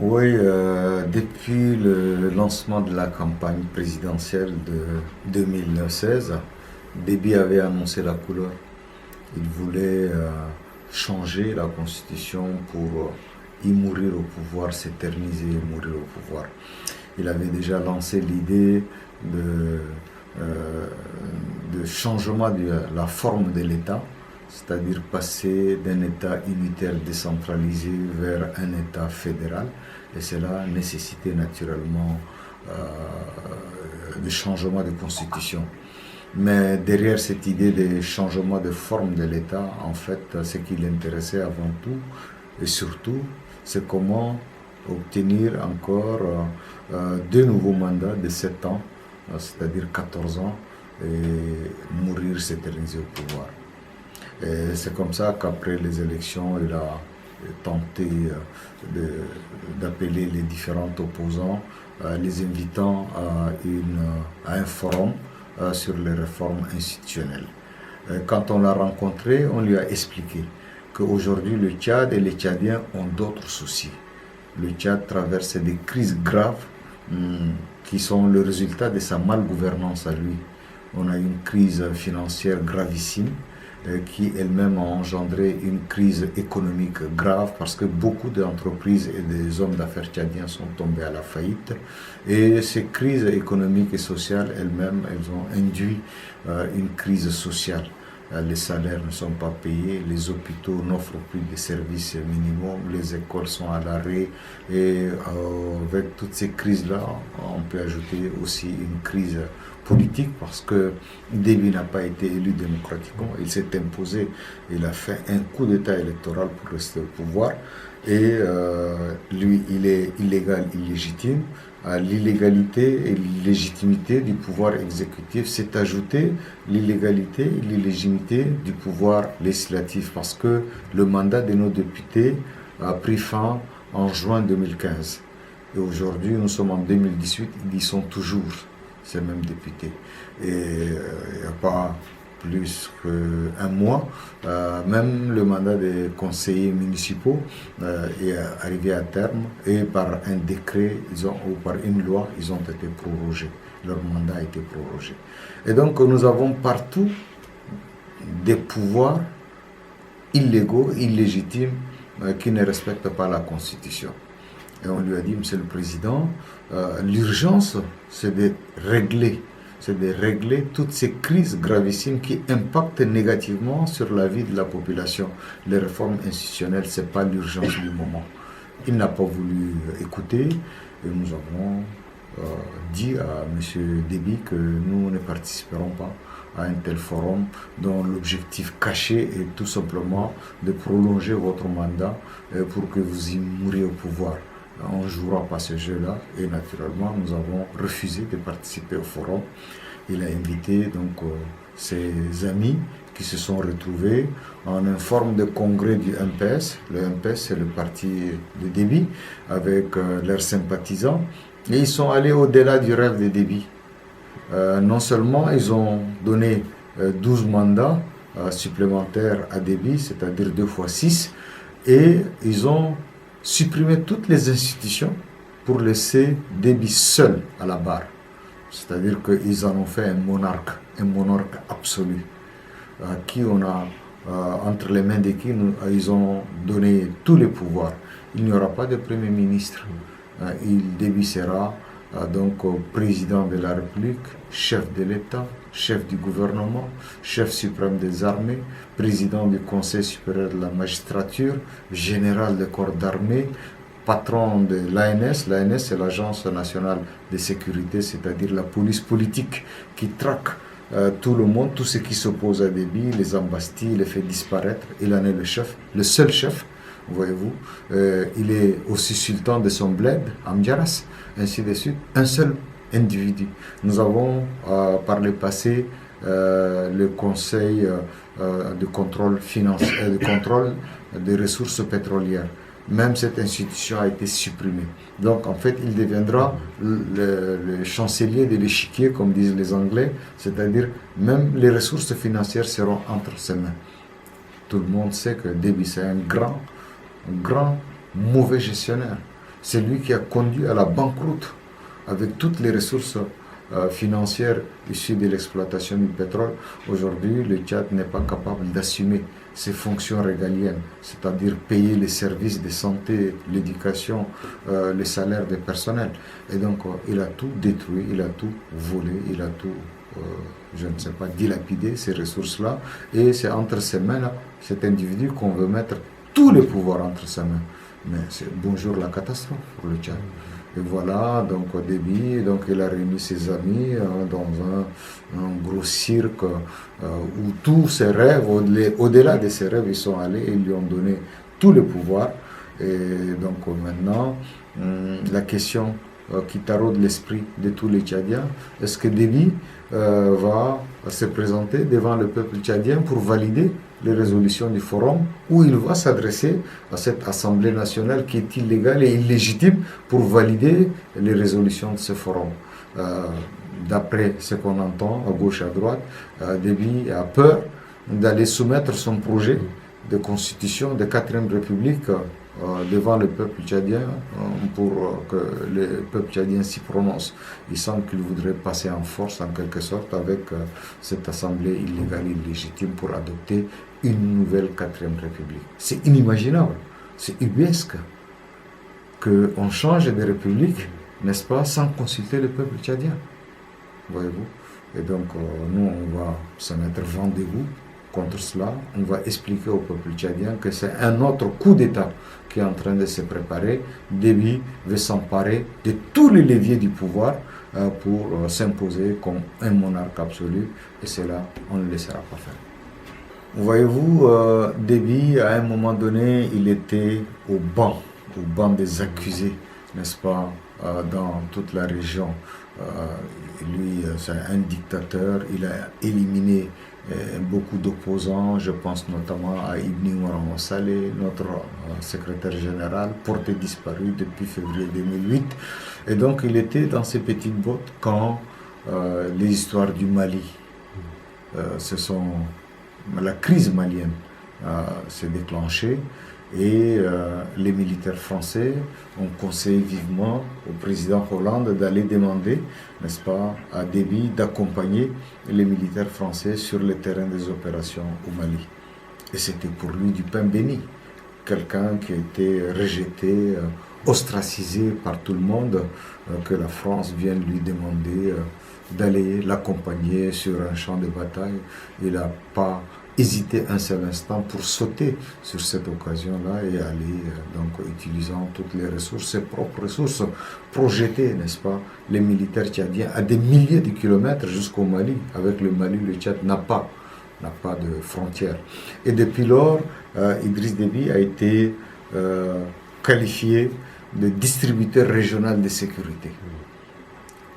Oui, depuis le lancement de la campagne présidentielle de 2016, Déby avait annoncé la couleur. Il voulait changer la constitution pour y mourir au pouvoir, s'éterniser et mourir au pouvoir. Il avait déjà lancé l'idée de, euh, de changement de la forme de l'État, c'est-à-dire passer d'un État unitaire décentralisé vers un État fédéral. Et cela nécessitait naturellement des changements de constitution. Mais derrière cette idée de changement de forme de l'État, en fait, ce qui l'intéressait avant tout et surtout, c'est comment obtenir encore deux nouveaux mandats de 7 ans, c'est-à-dire 14 ans, et mourir, s'éterniser au pouvoir. Et c'est comme ça qu'après les élections, il a tenté d'appeler les différents opposants, les invitant à un forum sur les réformes institutionnelles. Quand on l'a rencontré, on lui a expliqué qu'aujourd'hui le Tchad et les Tchadiens ont d'autres soucis. Le Tchad traverse des crises graves qui sont le résultat de sa malgouvernance à lui. On a une crise financière gravissime qui elle-même a engendré une crise économique grave parce que beaucoup d'entreprises et des hommes d'affaires tchadiens sont tombés à la faillite. Et ces crises économiques et sociales elles-mêmes, elles ont induit une crise sociale. Les salaires ne sont pas payés, les hôpitaux n'offrent plus de services minimums, les écoles sont à l'arrêt et avec toutes ces crises-là, on peut ajouter aussi une crise politique parce que Déby n'a pas été élu démocratiquement, il s'est imposé, il a fait un coup d'État électoral pour rester au pouvoir et lui il est illégal, illégitime. À l'illégalité et l'illégitimité du pouvoir exécutif s'est ajoutée l'illégalité et l'illégitimité du pouvoir législatif parce que le mandat de nos députés a pris fin en juin 2015. Et aujourd'hui, nous sommes en 2018, ils y sont toujours, ces mêmes députés. Et il n'y a pas plus qu'un mois, même le mandat des conseillers municipaux est arrivé à terme et par un décret ou par une loi, ils ont été prorogés. Leur mandat a été prorogé. Et donc nous avons partout des pouvoirs illégaux, illégitimes, qui ne respectent pas la Constitution. Et on lui a dit, Monsieur le Président, l'urgence, c'est de régler toutes ces crises gravissimes qui impactent négativement sur la vie de la population. Les réformes institutionnelles, ce n'est pas l'urgence du moment. Il n'a pas voulu écouter et nous avons dit à M. Déby que nous ne participerons pas à un tel forum dont l'objectif caché est tout simplement de prolonger votre mandat pour que vous y mouriez au pouvoir. On ne jouera pas ce jeu-là et naturellement nous avons refusé de participer au forum. Il a invité donc ses amis qui se sont retrouvés en une forme de congrès du MPS. Le MPS c'est le parti de Déby avec leurs sympathisants et ils sont allés au-delà du rêve de Déby. Non seulement ils ont donné 12 mandats supplémentaires à Déby, c'est-à-dire 2 fois 6, et ils ont supprimer toutes les institutions pour laisser Déby seul à la barre. C'est-à-dire qu'ils en ont fait un monarque absolu, à qui on a, entre les mains de qui ils ont donné tous les pouvoirs. Il n'y aura pas de Premier ministre. Déby sera donc président de la République, chef de l'État, chef du gouvernement, chef suprême des armées, président du Conseil supérieur de la magistrature, général des corps d'armée, patron de l'ANS. L'ANS, c'est l'Agence nationale de sécurité, c'est-à-dire la police politique qui traque tout le monde, tout ce qui s'oppose à Déby, les embastille, les fait disparaître. Il en est le chef, le seul chef, voyez-vous. Il est aussi sultan de son bled, Amdiaras, ainsi de suite. Un seul individu. Nous avons par le passé le conseil de contrôle financier, de contrôle des ressources pétrolières. Même cette institution a été supprimée. Donc en fait, il deviendra le chancelier de l'échiquier, comme disent les Anglais, c'est-à-dire même les ressources financières seront entre ses mains. Tout le monde sait que Déby c'est un grand mauvais gestionnaire. C'est lui qui a conduit à la banqueroute avec toutes les ressources financières issues de l'exploitation du pétrole. Aujourd'hui, le Tchad n'est pas capable d'assumer ses fonctions régaliennes, c'est-à-dire payer les services de santé, l'éducation, les salaires des personnels. Et donc, il a tout détruit, il a tout volé, il a tout, je ne sais pas, dilapidé, ces ressources-là. Et c'est entre ses mains-là, cet individu, qu'on veut mettre tous les pouvoirs entre ses mains. Mais c'est bonjour la catastrophe pour le Tchad. Et voilà, donc au début, donc il a réuni ses amis dans un gros cirque où tous ses rêves, au-delà de ses rêves, ils sont allés et ils lui ont donné tous les pouvoirs. Et donc maintenant, la question qui taraude l'esprit de tous les Tchadiens, est-ce que Déby va se présenter devant le peuple tchadien pour valider les résolutions du forum, où il va s'adresser à cette Assemblée nationale qui est illégale et illégitime pour valider les résolutions de ce forum. D'après ce qu'on entend à gauche et à droite, Déby a peur d'aller soumettre son projet de constitution de 4e République devant le peuple tchadien pour que le peuple tchadien s'y prononce. Il semble qu'il voudrait passer en force en quelque sorte avec cette assemblée illégale et illégitime pour adopter une nouvelle 4e République. C'est inimaginable, c'est ubuesque qu'on change de république, n'est-ce pas, sans consulter le peuple tchadien. Voyez-vous? Et donc nous on va se mettre rendez-vous contre cela. On va expliquer au peuple tchadien que c'est un autre coup d'État qui est en train de se préparer. Déby veut s'emparer de tous les leviers du pouvoir pour s'imposer comme un monarque absolu, et cela, on ne le laissera pas faire. Voyez-vous, Déby, à un moment donné, il était au banc des accusés, n'est-ce pas, dans toute la région. Lui, c'est un dictateur, il a éliminé beaucoup d'opposants, je pense notamment à Ibn Omar Saleh, notre secrétaire général, porté disparu depuis février 2008. Et donc il était dans ses petites bottes quand les histoires du Mali, la crise malienne s'est déclenchée. Et les militaires français ont conseillé vivement au président Hollande d'aller demander, n'est-ce pas, à Déby d'accompagner les militaires français sur le terrain des opérations au Mali. Et c'était pour lui du pain béni. Quelqu'un qui a été rejeté, ostracisé par tout le monde, que la France vienne lui demander d'aller l'accompagner sur un champ de bataille. Il n'a pas hésiter un seul instant pour sauter sur cette occasion-là et aller, donc, utilisant toutes les ressources, ses propres ressources, projeter, n'est-ce pas, les militaires tchadiens à des milliers de kilomètres jusqu'au Mali. Avec le Mali, le Tchad n'a pas de frontières. Et depuis lors, Idriss Déby a été qualifié de distributeur régional de sécurité.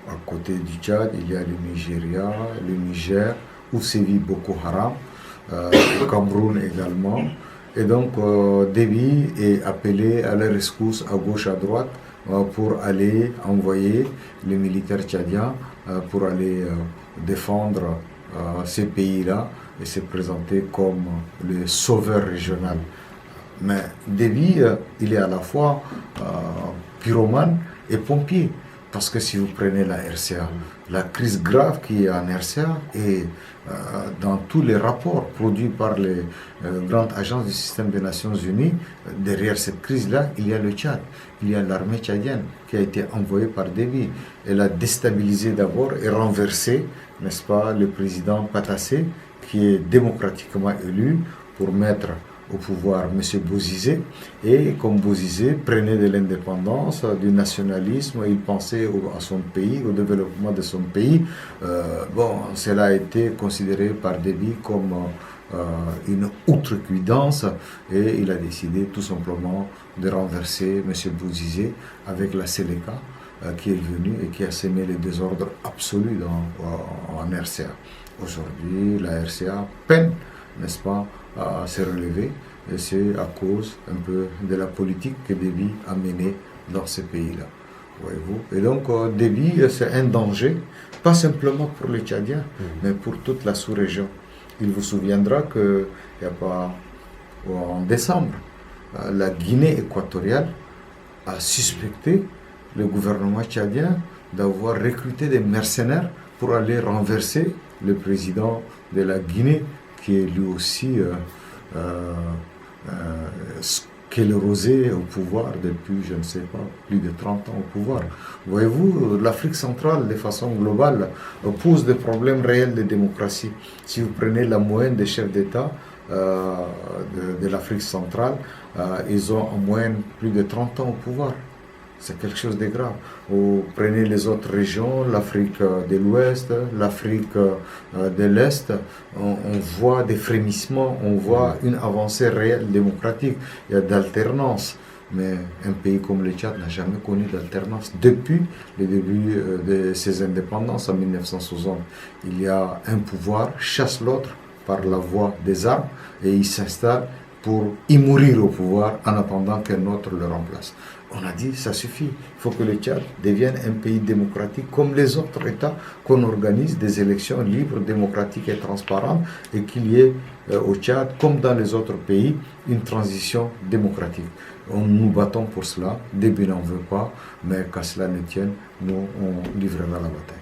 À côté du Tchad, il y a le Nigeria, le Niger, où sévit Boko Haram, au Cameroun également. Et donc Déby est appelé à la rescousse à gauche, à droite, pour aller envoyer les militaires tchadiens pour aller défendre ces pays-là et se présenter comme le sauveur régional. Mais Déby, il est à la fois pyromane et pompier. Parce que si vous prenez la RCA, la crise grave qui est en RCA et dans tous les rapports produits par les grandes agences du système des Nations Unies, derrière cette crise-là, il y a le Tchad, il y a l'armée tchadienne qui a été envoyée par Déby. Elle a déstabilisé d'abord et renversé, n'est-ce pas, le président Patassé, qui est démocratiquement élu pour mettre au pouvoir M. Bozizé, et comme Bozizé prenait de l'indépendance, du nationalisme, il pensait à son pays, au développement de son pays. Cela a été considéré par Déby comme une outrecuidance, et il a décidé tout simplement de renverser M. Bozizé avec la Séléka qui est venue et qui a semé le désordre absolu en RCA. Aujourd'hui, la RCA peine, n'est-ce pas, à se relever, et c'est à cause un peu de la politique que Déby a menée dans ces pays-là. Voyez-vous. Et donc Déby, c'est un danger, pas simplement pour les Tchadiens, mais pour toute la sous-région. Il vous souviendra qu'il n'y a pas, en décembre, la Guinée équatoriale a suspecté le gouvernement tchadien d'avoir recruté des mercenaires pour aller renverser le président de la Guinée, qui est lui aussi sclérosé au pouvoir depuis, je ne sais pas, plus de 30 ans au pouvoir. Voyez-vous, l'Afrique centrale, de façon globale, pose des problèmes réels de démocratie. Si vous prenez la moyenne des chefs d'État de l'Afrique centrale, ils ont en moyenne plus de 30 ans au pouvoir. C'est quelque chose de grave. Vous prenez les autres régions, l'Afrique de l'Ouest, l'Afrique de l'Est, on voit des frémissements, on voit une avancée réelle démocratique. Il y a d'alternance. Mais un pays comme le Tchad n'a jamais connu d'alternance. Depuis le début de ses indépendances en 1960, il y a un pouvoir, chasse l'autre par la voie des armes et il s'installe pour y mourir au pouvoir en attendant qu'un autre le remplace. On a dit, ça suffit. Il faut que le Tchad devienne un pays démocratique comme les autres États, qu'on organise des élections libres, démocratiques et transparentes et qu'il y ait au Tchad, comme dans les autres pays, une transition démocratique. Nous battons pour cela. Début n'en veut pas, mais qu'à cela ne tienne, nous, on livrera la bataille.